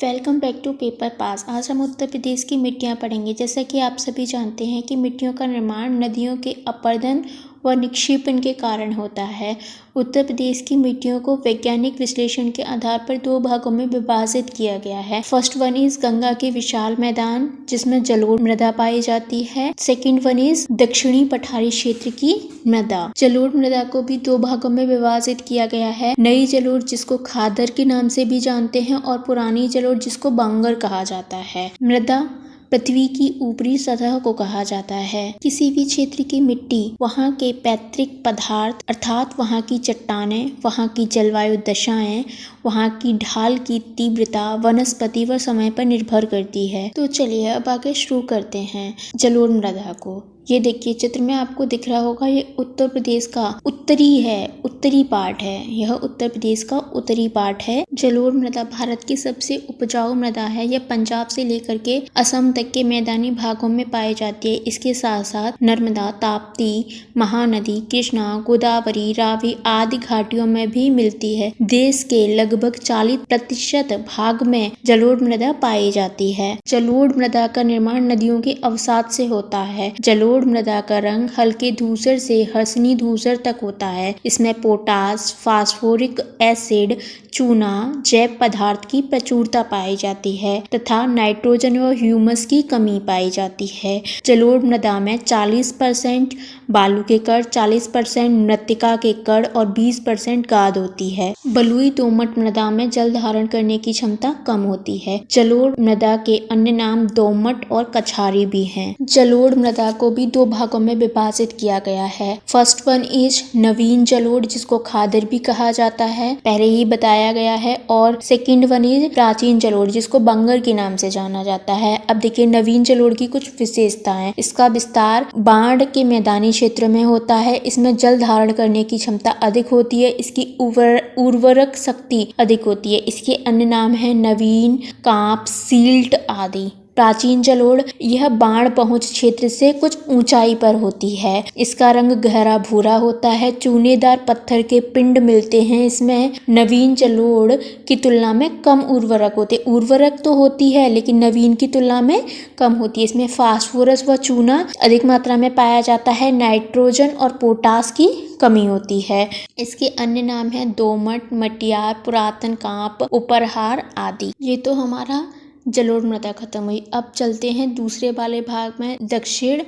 Welcome back to paper pass. आज हम उत्तर प्रदेश की मिट्टियाँ पढ़ेंगे। जैसा कि आप सभी जानते हैं कि मिट्टियों का निर्माण नदियों के अपरदन व निक्षेपण के कारण होता है। उत्तर प्रदेश की मिट्टियों को वैज्ञानिक विश्लेषण के आधार पर दो भागों में विभाजित किया गया है। फर्स्ट वन इज गंगा के विशाल मैदान जिसमें जलोढ़ मृदा पाई जाती है। सेकंड वन इज दक्षिणी पठारी क्षेत्र की मृदा। जलोढ़ मृदा को भी दो भागों में विभाजित किया गया है। नई जलोढ़ जिसको खादर के नाम से भी जानते हैं और पुरानी जलोढ़ जिसको बांगर कहा जाता है। मृदा पृथ्वी की ऊपरी सतह को कहा जाता है। किसी भी क्षेत्र की मिट्टी वहाँ के पैतृक पदार्थ अर्थात वहाँ की चट्टानें, वहाँ की जलवायु दशाएं, वहाँ की ढाल की तीव्रता, वनस्पति व समय पर निर्भर करती है। तो चलिए अब आगे शुरू करते हैं जलोढ़ मृदा को। ये देखिए चित्र में आपको दिख रहा होगा, ये उत्तर प्रदेश का उत्तरी पार्ट है। यह उत्तर प्रदेश का उत्तरी पार्ट है। जलोढ़ मृदा भारत की सबसे उपजाऊ मृदा है। यह पंजाब से लेकर के असम तक के मैदानी भागों में पाई जाती है। इसके साथ साथ नर्मदा, ताप्ती, महानदी, कृष्णा, गोदावरी, रावी आदि घाटियों में भी मिलती है। देश के लगभग 40% भाग में जलोढ़ मृदा पाई जाती है। जलोढ़ मृदा का निर्माण नदियों के अवसाद से होता है। जलोढ़ मृदा का रंग हल्के धूसर से हर्षणी धूसर तक होता है। इसमें पोटास, फास्फोरिक एसिड, चूना, जैव पदार्थ की प्रचुरता पाई जाती है तथा नाइट्रोजन और ह्यूमस की कमी पाई जाती है। जलोढ़ मृदा में 40% बालू के कण, 40% मृत्तिका के कण और 20% गाद होती है। बलुई दोमट मृदा में जल धारण करने की क्षमता कम होती है। जलोढ़ मृदा के अन्य नाम दोमट और कछारी भी हैं। जलोढ़ मृदा को भी दो भागों में विभाजित किया गया है। फर्स्ट वन इज नवीन जलोढ़ जिसको खादर भी कहा जाता है, पहले ही बताया गया है। और सेकंड वन इज प्राचीन जलोढ़ जिसको बंगर के नाम से जाना जाता है। अब देखिए नवीन जलोढ़ की कुछ विशेषताएं। इसका विस्तार बाढ़ के मैदानी क्षेत्र में होता है। इसमें जल धारण करने की क्षमता अधिक होती है। इसकी उर्वरक शक्ति अधिक होती है। इसके अन्य नाम है नवीन, कांप, सील्ट आदि। प्राचीन जलोढ़ यह बाढ़ पहुंच क्षेत्र से कुछ ऊंचाई पर होती है। इसका रंग गहरा भूरा होता है। चूनेदार पत्थर के पिंड मिलते हैं। इसमें नवीन जलोढ़ की तुलना में कम उर्वरक होते। उर्वरक तो होती है लेकिन नवीन की तुलना में कम होती है। इसमें फास्फोरस व चूना अधिक मात्रा में पाया जाता है। नाइट्रोजन और पोटास की कमी होती है। इसके अन्य नाम है दोमट, मटियार, पुरातन कांप, उपरहार आदि। ये तो हमारा जलोढ़ मृदा खत्म हुई। अब चलते हैं दूसरे वाले भाग में दक्षिण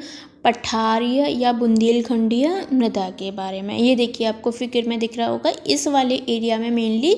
पठारीय या बुंदेलखंडीय मृदा के बारे में। ये देखिए आपको फिगर में दिख रहा होगा, इस वाले एरिया में मेनली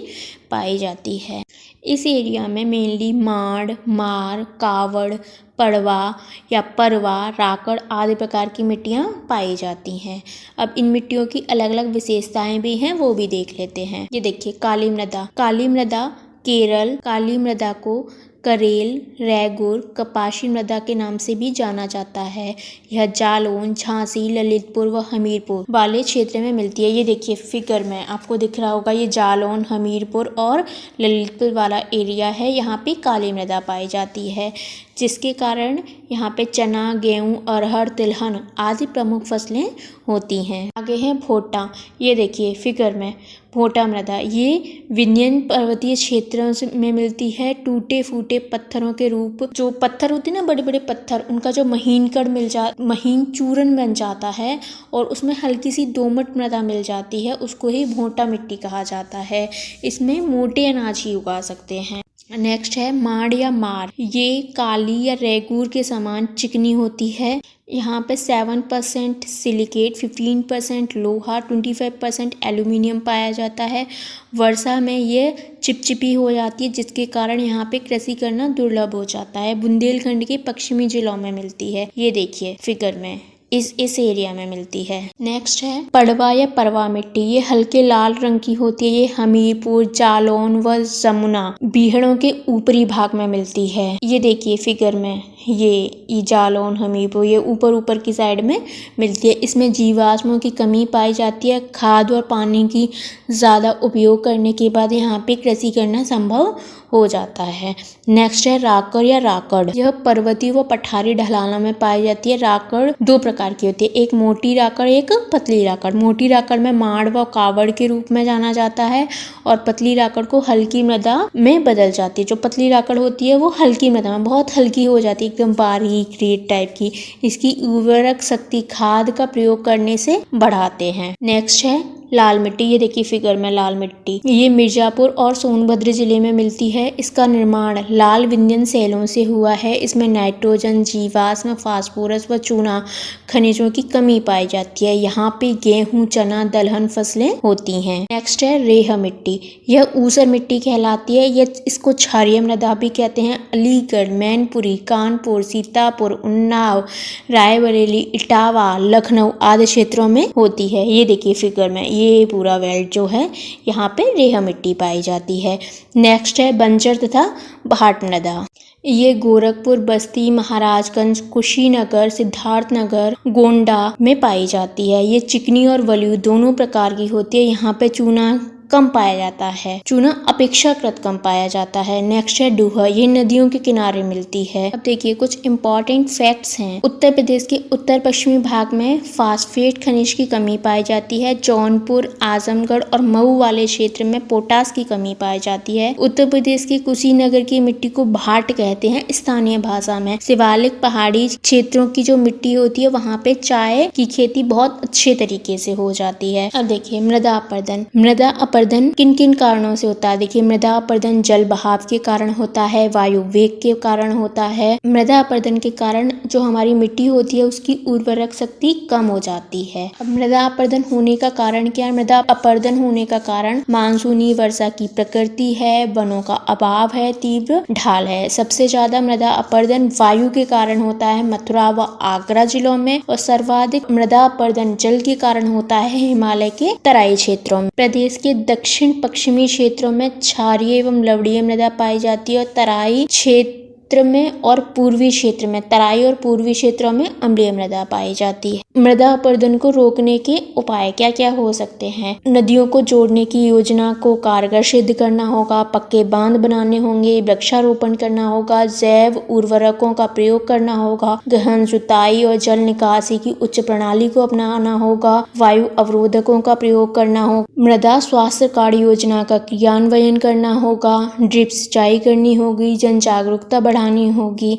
पाई जाती है। इस एरिया में मेनली माड़, मार, कावड़, पड़वा या परवा, राकड़ आदि प्रकार की मिट्टियाँ पाई जाती हैं। अब इन मिट्टियों की अलग अलग विशेषताएं भी हैं, वो भी देख लेते हैं। ये देखिए काली मृदा। काली मृदा केरल, काली मृदा को करेल, रैगुर, कपाशी मृदा के नाम से भी जाना जाता है। यह जालौन, झांसी, ललितपुर व हमीरपुर वाले क्षेत्र में मिलती है। ये देखिए फिगर में आपको दिख रहा होगा, ये जालौन, हमीरपुर और ललितपुर वाला एरिया है। यहाँ पे काली मृदा पाई जाती है जिसके कारण यहाँ पे चना, गेहूँ, अरहर, तिलहन आदि प्रमुख फसलें होती हैं। आगे है भोटा। ये देखिए फिगर में भोटा मृदा, ये विंध्यन पर्वतीय क्षेत्रों में मिलती है। टूटे फूटे पत्थरों के रूप, जो पत्थर होते हैं ना बड़े बड़े पत्थर, उनका जो महीन चूरन बन जाता है और उसमें हल्की सी दोमट मृदा मिल जाती है, उसको ही भोटा मिट्टी कहा जाता है। इसमें मोटे अनाज ही उगा सकते हैं। नेक्स्ट है माड़ या मार। ये काली या रेगूर के समान चिकनी होती है। यहाँ पे 7% सिलिकेट, 15% लोहा, 25% एल्यूमिनियम पाया जाता है। वर्षा में ये चिपचिपी हो जाती है जिसके कारण यहाँ पे कृषि करना दुर्लभ हो जाता है। बुंदेलखंड के पश्चिमी जिलों में मिलती है। ये देखिए फिगर में इस एरिया में मिलती है। नेक्स्ट है पड़वा या परवा मिट्टी। ये हल्के लाल रंग की होती है। ये हमीरपुर, जालौन व जमुना बीहड़ों के ऊपरी भाग में मिलती है। ये देखिए फिगर में ये जालौन, हमीरपुर ये ऊपर की साइड में मिलती है। इसमें जीवाश्मों की कमी पाई जाती है। खाद और पानी की ज़्यादा उपयोग करने के बाद यहाँ पे कृषि करना संभव हो जाता है। नेक्स्ट है राकड़ या राकड़। यह पर्वतीय व पठारी ढलानों में पाई जाती है। राकड़ दो प्रकार की होती है, एक मोटी राकड़, एक पतली राकड़। मोटी राकड़ में माड़ व कावड़ के रूप में जाना जाता है और पतली राकड़ को हल्की मृदा में बदल जाती है। जो पतली राकड़ होती है वो हल्की मृदा में बहुत हल्की हो जाती है, एकदम बारीक रेत टाइप की। इसकी उर्वरक शक्ति खाद का प्रयोग करने से बढ़ाते हैं। नेक्स्ट है लाल मिट्टी। ये देखिए फिगर में लाल मिट्टी, ये मिर्जापुर और सोनभद्र जिले में मिलती है। इसका निर्माण लाल विंध्यन शैलों से हुआ है। इसमें नाइट्रोजन, जीवाश्म, फास्फोरस व चूना खनिजों की कमी पाई जाती है। यहाँ पे गेहूं, चना, दलहन फसलें होती हैं। नेक्स्ट है रेह मिट्टी। यह ऊसर मिट्टी कहलाती है। इसको क्षारीय मृदा भी कहते हैं। अलीगढ़, मैनपुरी, कानपुर, सीतापुर, उन्नाव, रायबरेली, इटावा, लखनऊ आदि क्षेत्रों में होती है। ये देखिए फिगर में ये पूरा बेल्ट जो है यहाँ पे रेह मिट्टी पाई जाती है। नेक्स्ट है बंजर तथा भाट मृदा। ये गोरखपुर, बस्ती, महाराजगंज, कुशीनगर, सिद्धार्थनगर, गोंडा में पाई जाती है। ये चिकनी और बलुई दोनों प्रकार की होती है। यहाँ पे चूना कम पाया जाता है, चूना अपेक्षाकृत कम पाया जाता है। नेक्स्ट है डूहर। ये नदियों के किनारे मिलती है। अब देखिए कुछ इंपॉर्टेंट फैक्ट्स हैं। उत्तर प्रदेश के उत्तर पश्चिमी भाग में फास्फेट खनिज की कमी पाई जाती है। जौनपुर, आजमगढ़ और मऊ वाले क्षेत्र में पोटास की कमी पाई जाती है। उत्तर प्रदेश के कुशीनगर की मिट्टी को भाट कहते हैं स्थानीय भाषा में। शिवालिक पहाड़ी क्षेत्रों की जो मिट्टी होती है वहाँ पे चाय की खेती बहुत अच्छे तरीके से हो जाती है। अब देखिए मृदा अपरदन। मृदा अपरदन किन किन कारणों से होता है? देखिए मृदा अपरदन जल बहाव के कारण होता है, वायु वेग के कारण होता है। मृदा अपरदन के कारण जो हमारी मिट्टी होती है उसकी उर्वरक शक्ति कम हो जाती है। अब मृदा अपरदन होने का कारण क्या है? मृदा अपरदन होने का कारण मानसूनी वर्षा की प्रकृति है, वनों का अभाव है, तीव्र ढाल है। सबसे ज्यादा मृदा अपरदन वायु के कारण होता है मथुरा व आगरा जिलों में, और सर्वाधिक मृदा अपरदन जल के कारण होता है हिमालय के तराई क्षेत्रों में। प्रदेश के दक्षिण पश्चिमी क्षेत्रों में क्षारीय एवं लवणीय मृदा पाई जाती है और तराई क्षेत्र में और पूर्वी क्षेत्र में, तराई और पूर्वी क्षेत्रों में अम्लीय मृदा पाई जाती है। मृदा अपरदन को रोकने के उपाय क्या क्या हो सकते हैं? नदियों को जोड़ने की योजना को कारगर सिद्ध करना होगा, पक्के बांध बनाने होंगे, वृक्षारोपण करना होगा, जैव उर्वरकों का प्रयोग करना होगा, गहन जुताई और जल निकासी की उच्च प्रणाली को अपनाना होगा, वायु अवरोधकों का प्रयोग करना होगा, मृदा स्वास्थ्य कार्य योजना का क्रियान्वयन करना होगा, ड्रिप सिंचाई करनी होगी, जन जागरूकता बढ़ानी होगी।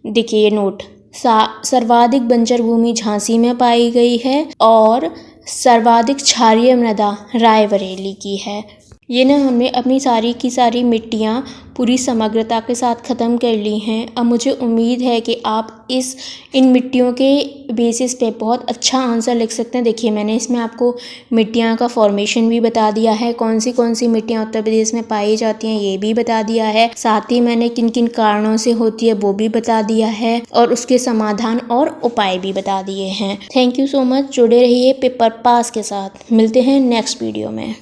देखिए ये नोट, सर्वाधिक बंजर भूमि झांसी में पाई गई है और सर्वाधिक क्षारीय मृदा रायबरेली की है। ये ना हमने अपनी सारी की सारी मिट्टियाँ पूरी समग्रता के साथ ख़त्म कर ली हैं। अब मुझे उम्मीद है कि आप इन मिट्टियों के बेसिस पे बहुत अच्छा आंसर लिख सकते हैं। देखिए मैंने इसमें आपको मिट्टियाँ का फॉर्मेशन भी बता दिया है, कौन सी मिट्टियाँ उत्तर प्रदेश में पाई जाती हैं ये भी बता दिया है, साथ ही मैंने किन किन कारणों से होती है वो भी बता दिया है और उसके समाधान और उपाय भी बता दिए हैं। Thank you so much. जुड़े रहिए पेपर पास के साथ। मिलते हैं नेक्स्ट वीडियो में।